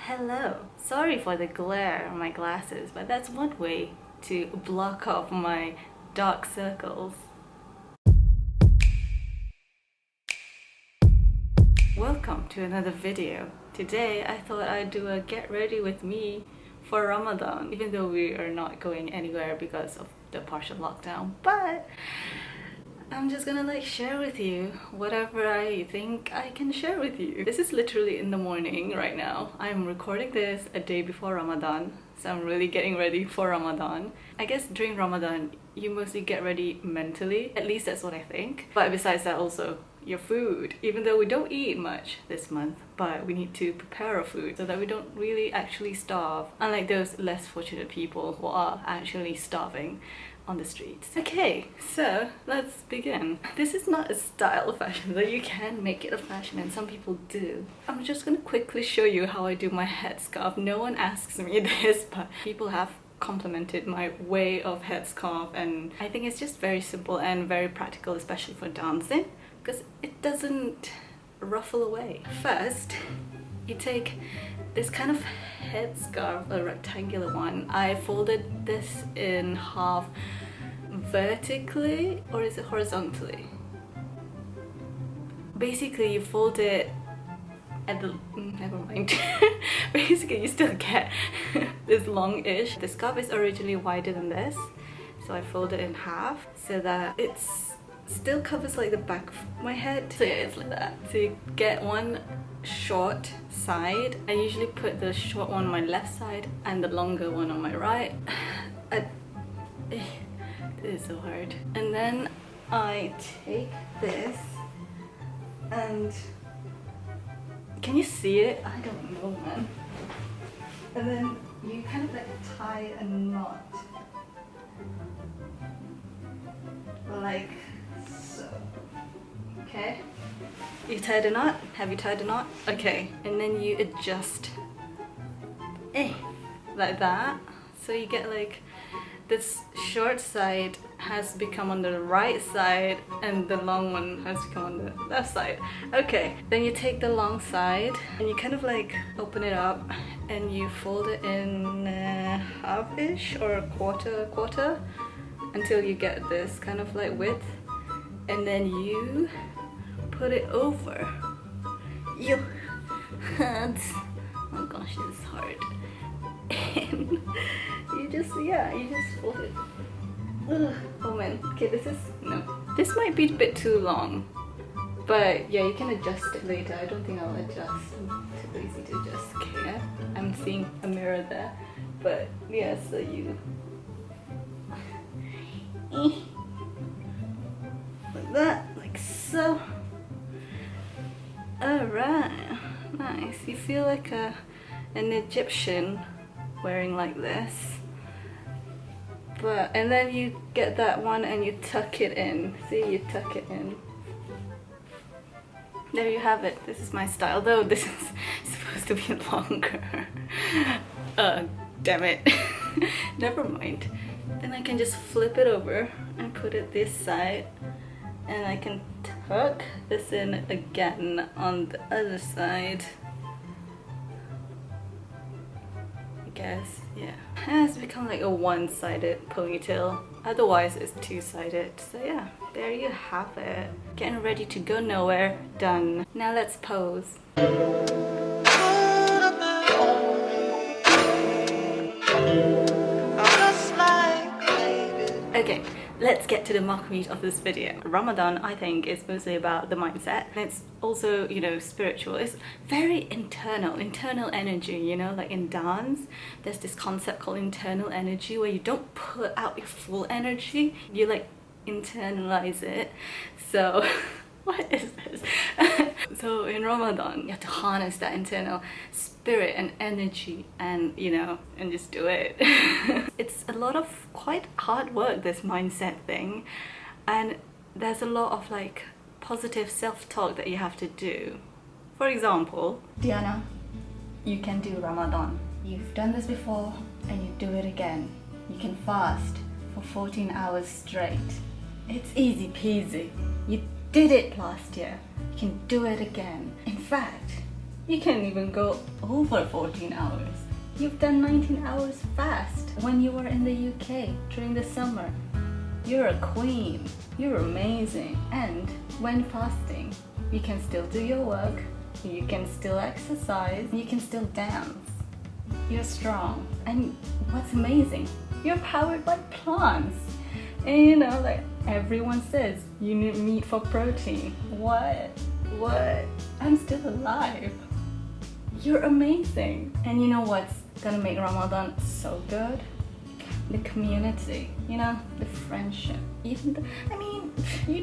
Hello. Sorry for the glare on my glasses, but that's one way to block off my dark circles. Welcome to another video. Today I thought I'd do a get ready with me for Ramadan, even though we are not going anywhere because of the partial lockdown, but I'm just gonna share with you whatever I think I can share with you. This is literally in the morning right now. I'm recording this a day before Ramadan, so I'm really getting ready for Ramadan. I guess during Ramadan you mostly get ready mentally, at least that's what I think. But besides that, also your food, even though we don't eat much this month, but we need to prepare our food so that we don't really actually starve, unlike those less fortunate people who are actually starving on the streets. Okay, so let's begin. This is not a style of fashion, though you can make it a fashion and some people do. I'm just gonna quickly show you how I do my headscarf. No one asks me this, but people have complimented my way of headscarf, and I think it's just very simple and very practical, especially for dancing, because it doesn't ruffle away. First, you take this kind of headscarf, a rectangular one. I folded this in half vertically, or is it horizontally? Basically, you fold it at the... never mind. Basically, you still get this long-ish. The scarf is originally wider than this, so I fold it in half so that it's still covers the back of my head. So yeah, it's like that. So you get one short side. I usually put the short one on my left side and the longer one on my right. This is so hard. And then I take this and... can you see it? I don't know, man. And then you kind of tie a knot. Like so. Okay? You tied a knot? Have you tied a knot? Okay. And then you adjust. Like that. So you get this short side has become on the right side and the long one has become on the left side. Okay. Then you take the long side and you kind of open it up and you fold it in half-ish or a quarter until you get this kind of width, and then you put it over your hands. Oh gosh, it's hard. And you just fold it. Ugh. Oh man, okay, this might be a bit too long, but yeah, you can adjust it later. I don't think I'll adjust. I'm too lazy to adjust. Okay, I'm seeing a mirror there, but yeah, so you like that, like so. Alright, nice. You feel like an Egyptian wearing like this. And then you get that one and you tuck it in. See, you tuck it in. There you have it. This is my style, though this is supposed to be longer. Damn it. Never mind. Then I can just flip it over and put it this side, and I can tuck this in again on the other side. I guess, yeah. And it's become a one-sided ponytail. Otherwise it's two-sided. So yeah, there you have it. Getting ready to go nowhere. Done. Now let's pose. Okay, let's get to the mock meat of this video. Ramadan, I think, is mostly about the mindset. And it's also, spiritual. It's very internal energy, like in dance, there's this concept called internal energy where you don't put out your full energy, you internalize it. So, what is this? So in Ramadan, you have to harness that internal spirit and energy and, and just do it. It's a lot of quite hard work, this mindset thing. And there's a lot of positive self-talk that you have to do. For example, Diana, you can do Ramadan. You've done this before and you do it again. You can fast for 14 hours straight. It's easy peasy. You did it last year. You can do it again. In fact, You can even go over 14 hours. You've done 19 hours fast when you were in the UK during the summer. You're a queen. You're amazing. And when fasting, you can still do your work, you can still exercise, you can still dance. You're strong. And what's amazing, you're powered by plants. And you know, like everyone says, you need meat for protein. What? I'm still alive. You're amazing. And you know what's gonna make Ramadan so good? The community, you know, the friendship. You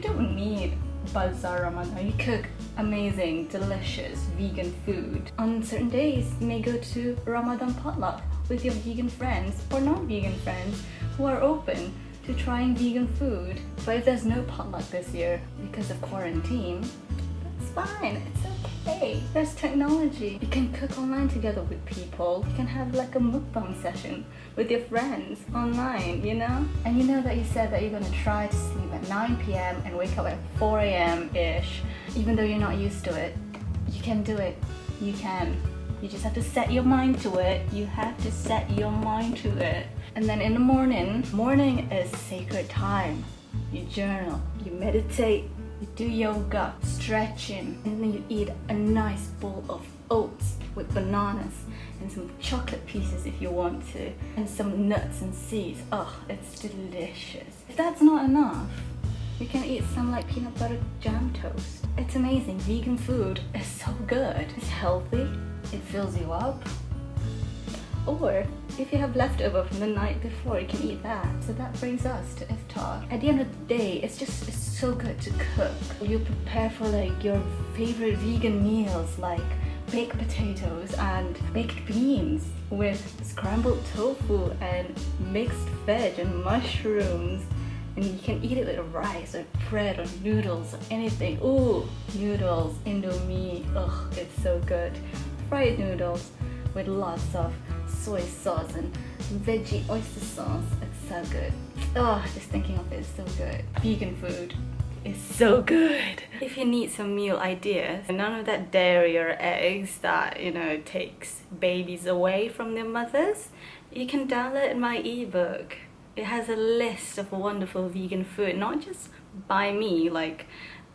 don't need bazaar Ramadan. You cook amazing, delicious vegan food. On certain days, you may go to Ramadan potluck with your vegan friends or non-vegan friends who are open to trying vegan food. But if there's no potluck this year because of quarantine, that's fine, it's okay. There's technology. You can cook online together with people. You can have like a mukbang session with your friends online, you know? And you know that you said that you're gonna try to sleep at 9 p.m. and wake up at 4 a.m.-ish. Even though you're not used to it, you can do it. You can. You just have to set your mind to it. You have to set your mind to it. And then in the morning is sacred time. You journal, you meditate, you do yoga, stretching, and then you eat a nice bowl of oats with bananas and some chocolate pieces if you want to, and some nuts and seeds. Oh, it's delicious. If that's not enough, you can eat some like peanut butter jam toast. It's amazing. Vegan food is so good. It's healthy. It fills you up. Or if you have leftover from the night before, you can eat that. So that brings us to iftar. At the end of the day, it's so good to cook. You prepare for like your favorite vegan meals like baked potatoes and baked beans with scrambled tofu and mixed veg and mushrooms. And you can eat it with rice or bread or noodles or anything. Ooh, noodles, Indomie, ugh, it's so good. Fried noodles with lots of soy sauce and veggie oyster sauce. It's so good. Oh, just thinking of it is so good. Vegan food is so good. If you need some meal ideas, none of that dairy or eggs that, you know, takes babies away from their mothers, you can download my ebook. It has a list of wonderful vegan food, not just by me, like,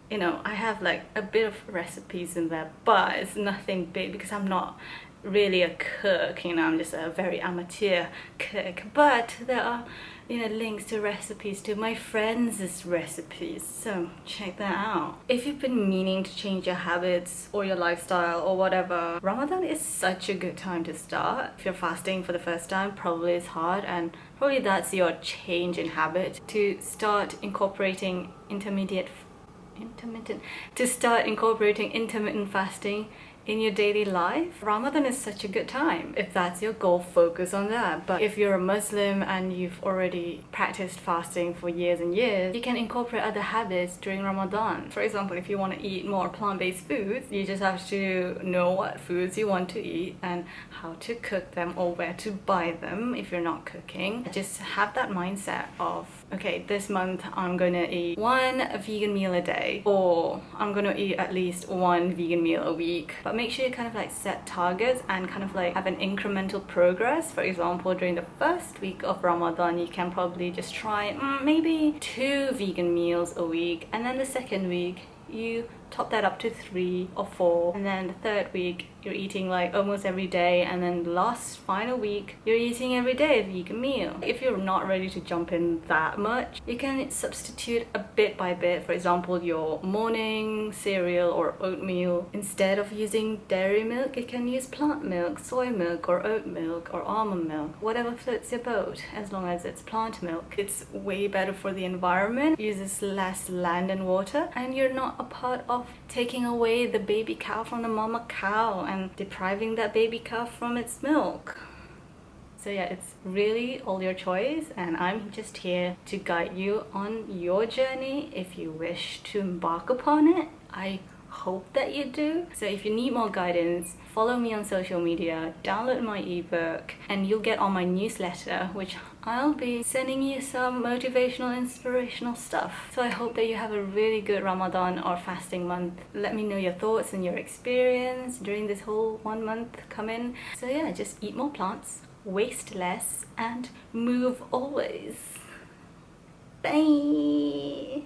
you know, I have like a bit of recipes in there, but it's nothing big because I'm not really a cook, you know, I'm just a very amateur cook. But there are, you know, links to recipes to my friends' recipes, so check that out. If you've been meaning to change your habits or your lifestyle or whatever, Ramadan is such a good time to start. If you're fasting for the first time, probably it's hard, and probably that's your change in habit to start incorporating intermittent fasting in your daily life. Ramadan is such a good time. If that's your goal, focus on that. But if you're a Muslim and you've already practiced fasting for years and years, you can incorporate other habits during Ramadan. For example, if you want to eat more plant-based foods, you just have to know what foods you want to eat and how to cook them or where to buy them if you're not cooking. Just have that mindset of, okay, this month I'm gonna eat one vegan meal a day, or I'm gonna eat at least one vegan meal a week. But make sure you kind of like set targets and kind of like have an incremental progress. For example, during the first week of Ramadan, you can probably just try maybe 2 vegan meals a week, and then the second week you top that up to 3 or 4, and then the third week you're eating like almost every day, and then the last final week you're eating every day a vegan meal. If you're not ready to jump in that much, you can substitute a bit by bit. For example, your morning cereal or oatmeal, instead of using dairy milk, you can use plant milk, soy milk or oat milk or almond milk, whatever floats your boat, as long as it's plant milk. It's way better for the environment, uses less land and water, and you're not a part of taking away the baby cow from the mama cow and depriving that baby cow from its milk. So yeah, it's really all your choice, and I'm just here to guide you on your journey if you wish to embark upon it. I hope that you do. So if you need more guidance, follow me on social media, download my ebook, and you'll get on my newsletter, which I'll be sending you some motivational, inspirational stuff. So I hope that you have a really good Ramadan or fasting month. Let me know your thoughts and your experience during this whole 1 month coming. So yeah, just eat more plants, waste less, and move always. Bye!